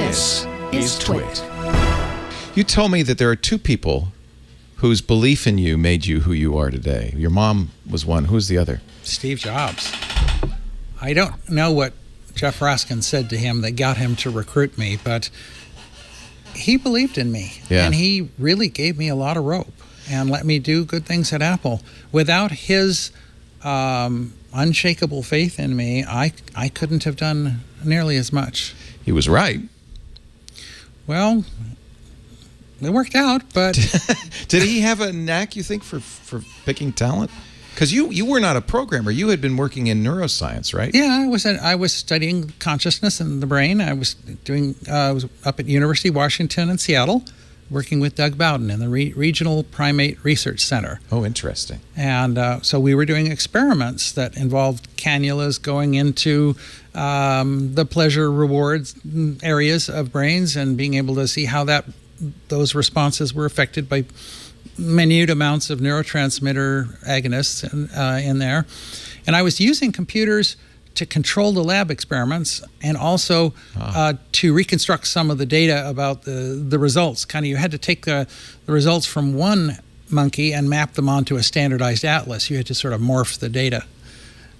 This is TWiT. You told me that there are two people whose belief in you made you who you are today. Your mom was one. Who's the other? Steve Jobs. I don't know what Jeff Raskin said to him that got him to recruit me, but he believed in me. Yeah. And he really gave me a lot of rope and let me do good things at Apple. Without his unshakable faith in me, I couldn't have done nearly as much. He was right. Well, it worked out, but... Did he have a knack, you think, for picking talent? Because you were not a programmer. You had been working in neuroscience, right? Yeah, I was studying consciousness and the brain. I was up at University of Washington in Seattle, working with Doug Bowden in the Regional Primate Research Center. Oh, interesting. And so we were doing experiments that involved cannulas going into the pleasure rewards areas of brains and being able to see how those responses were affected by minute amounts of neurotransmitter agonists in there. And I was using computers to control the lab experiments and also to reconstruct some of the data about the results. Kind of, you had to take the results from one monkey and map them onto a standardized atlas. You had to sort of morph the data.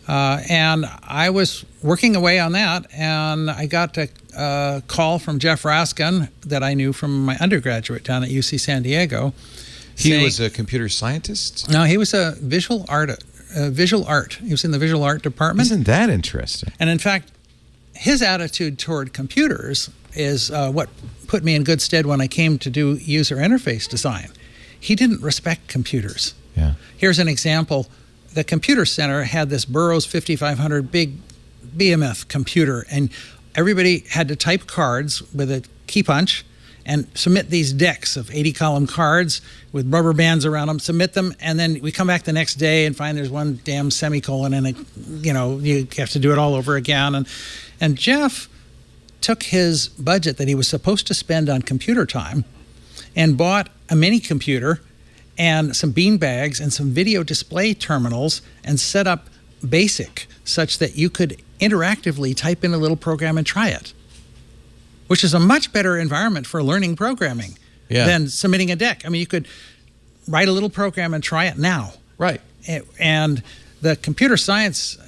And I was working away on that, and I got a call from Jeff Raskin that I knew from my undergraduate down at UC San Diego. He was a computer scientist? No, he was a visual art. He was in the visual art department. Isn't that interesting? And in fact, his attitude toward computers is what put me in good stead when I came to do user interface design. He didn't respect computers. Yeah. Here's an example. The computer center had this Burroughs 5500 big behemoth computer, and everybody had to type cards with a key punch and submit these decks of 80-column cards with rubber bands around them, submit them, and then we come back the next day and find there's one damn semicolon and you have to do it all over again. And Jeff took his budget that he was supposed to spend on computer time and bought a mini computer and some bean bags and some video display terminals and set up BASIC such that you could interactively type in a little program and try it, which is a much better environment for learning programming than submitting a deck. I mean, you could write a little program and try it now. Right. And the computer science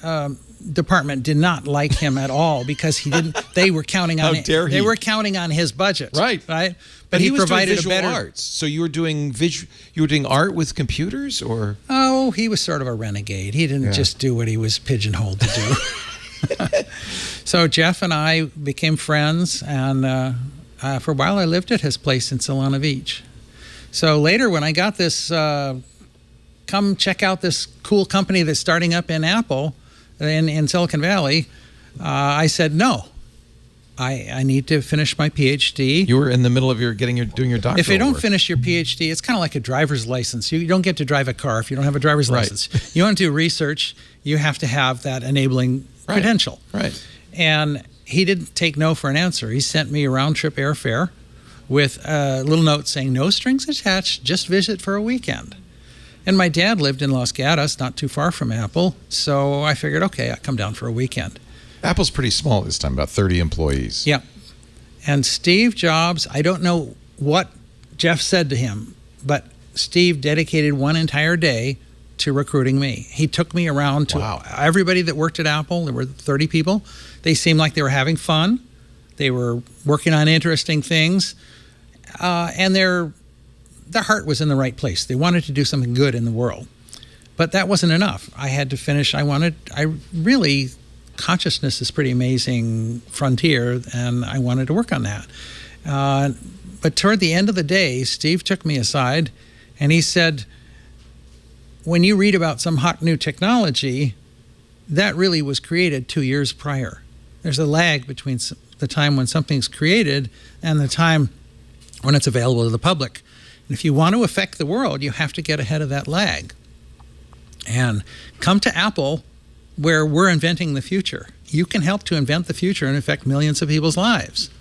department did not like him at all because he didn't. They were counting on. How dare he? They were counting on his budget. Right. Right. But he was provided doing visual a better arts. So you were doing art with computers, or? Oh, he was sort of a renegade. He didn't just do what he was pigeonholed to do. So Jeff and I became friends, and for a while I lived at his place in Solana Beach. So later, when I got this, come check out this cool company that's starting up in Apple, in Silicon Valley, I said no. I need to finish my PhD. You were in the middle of doing your doctoral If you don't work. finish your PhD, it's kind of like a driver's license. You don't get to drive a car if you don't have a driver's license. You want to do research, you have to have that enabling credential. Right. And he didn't take no for an answer. He sent me a round-trip airfare with a little note saying, no strings attached, just visit for a weekend. And my dad lived in Los Gatos, not too far from Apple, so I figured, okay, I'll come down for a weekend. Apple's pretty small at this time, about 30 employees. Yeah. And Steve Jobs, I don't know what Jeff said to him, but Steve dedicated one entire day to recruiting me. He took me around to everybody that worked at Apple. There were 30 people. They seemed like they were having fun. They were working on interesting things. And their heart was in the right place. They wanted to do something good in the world. But that wasn't enough. I had to finish. Consciousness is pretty amazing frontier, and I wanted to work on that. But toward the end of the day, Steve took me aside, and he said, when you read about some hot new technology, that really was created 2 years prior. There's a lag between the time when something's created and the time when it's available to the public. And if you want to affect the world, you have to get ahead of that lag. And come to Apple, where we're inventing the future. You can help to invent the future and affect millions of people's lives.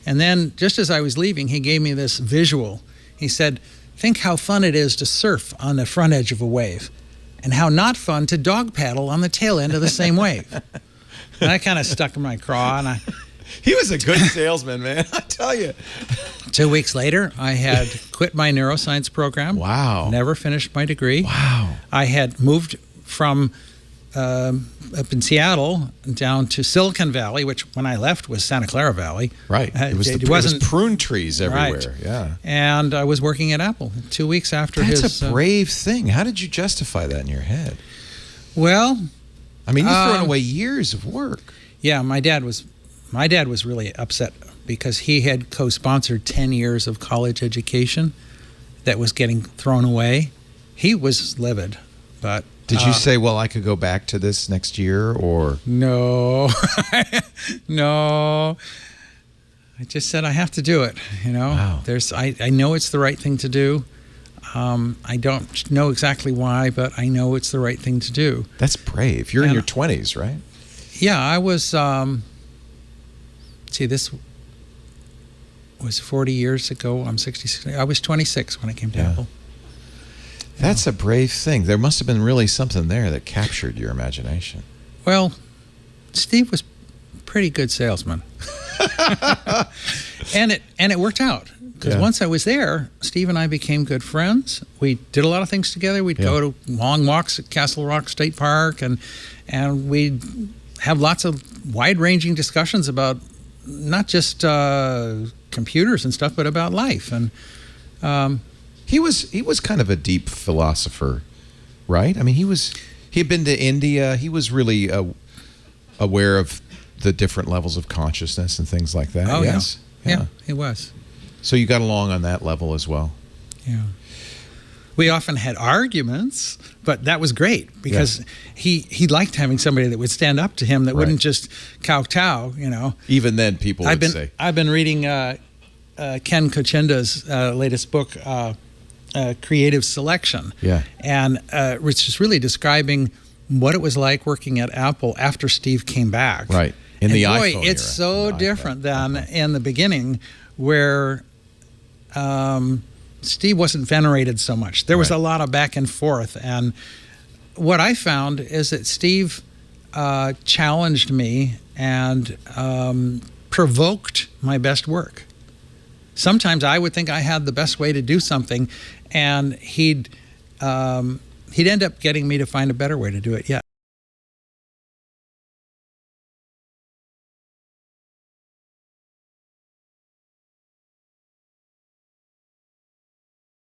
And then, just as I was leaving, he gave me this visual. He said, think how fun it is to surf on the front edge of a wave, and how not fun to dog paddle on the tail end of the same wave. And I kind of stuck in my craw, and He was a good salesman, man. I tell you. 2 weeks later, I had quit my neuroscience program. Wow. Never finished my degree. Wow. I had moved from up in Seattle down to Silicon Valley, which when I left was Santa Clara Valley. Right. It was prune trees everywhere. Right. Yeah. And I was working at Apple 2 weeks after his... That's a brave thing. How did you justify that in your head? Well... I mean, you've thrown away years of work. Yeah, my dad was really upset because he had co-sponsored 10 years of college education that was getting thrown away. He was livid, but... Did you say, well, I could go back to this next year, or? No. No. I just said I have to do it, you know. Wow. I know it's the right thing to do. I don't know exactly why, but I know it's the right thing to do. That's brave. You're in your 20s, right? Yeah, I was, this was 40 years ago. I'm 66. I was 26 when I came to Apple. That's a brave thing. There must have been really something there that captured your imagination. Well, Steve was a pretty good salesman. and it worked out. Because once I was there, Steve and I became good friends. We did a lot of things together. We'd go to long walks at Castle Rock State Park, and we'd have lots of wide-ranging discussions about not just computers and stuff, but about life. And he was kind of a deep philosopher, right? I mean, he'd been to India. He was really aware of the different levels of consciousness and things like that. Oh, yes? Yeah, he was. So you got along on that level as well? Yeah. We often had arguments, but that was great because he liked having somebody that would stand up to him that wouldn't just kowtow, you know. Even then, people would say. I've been reading Ken Kochenda's latest book, Creative Selection. Yeah. And which is really describing what it was like working at Apple after Steve came back. Right. In the iPhone era. It's so different than in the beginning where Steve wasn't venerated so much. There was a lot of back and forth. And what I found is that Steve challenged me and provoked my best work. Sometimes I would think I had the best way to do something, and he'd end up getting me to find a better way to do it. Yeah.